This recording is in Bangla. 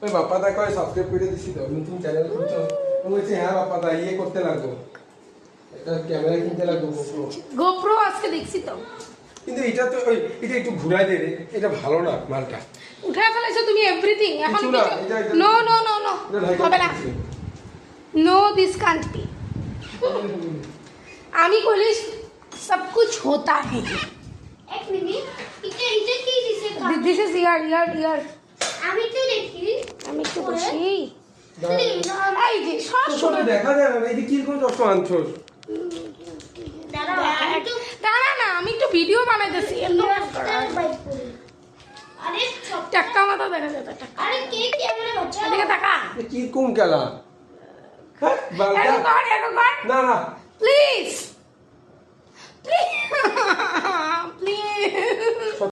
ওই বাপ্পা দা কয় সাবস্ক্রাইব করে দিছি তো নতুন চ্যানেল খুলছো বলছি হ্যাঁ বাপ্পা দা ইয়ে করতে লাগবো এটা ক্যামেরা কিনতে লাগবো গোপ্রো আজকে দেখছি তো কিন্তু এটা তো ওই এটা একটু ঘুরাই দে রে এটা ভালো না মালটা উঠায় ফেলেছো তুমি এভরিথিং এখন কিছু না, এটা- নো নো নো নো এটা ঢাকা হবে না দিচ্ছি। नो दिस कांट बी আমি কইলিস সব कुछ होता है এক মিনিট এটা কি দিছে দিস ইজ ইয়ার আমি তো দেখি আমি একটু বসি দাঁড়া। এই যে সব তোর শুনে সামনে দেখা যায় না এই যে কিরকম চশমা আনছোস দাঁড়াও আমি তো দাঁড়া না আমি একটু ভিডিও বানাইতেছি বাইক করি আরে সব টাক্কা মাথা দেখা যায় টাক্কা আরে কে ক্যামেরা বাচ্চা এদিকে তাকা এ কিরকম খেলা হ্যাঁ বালটা এগো কর না না প্লিজ প্লিজ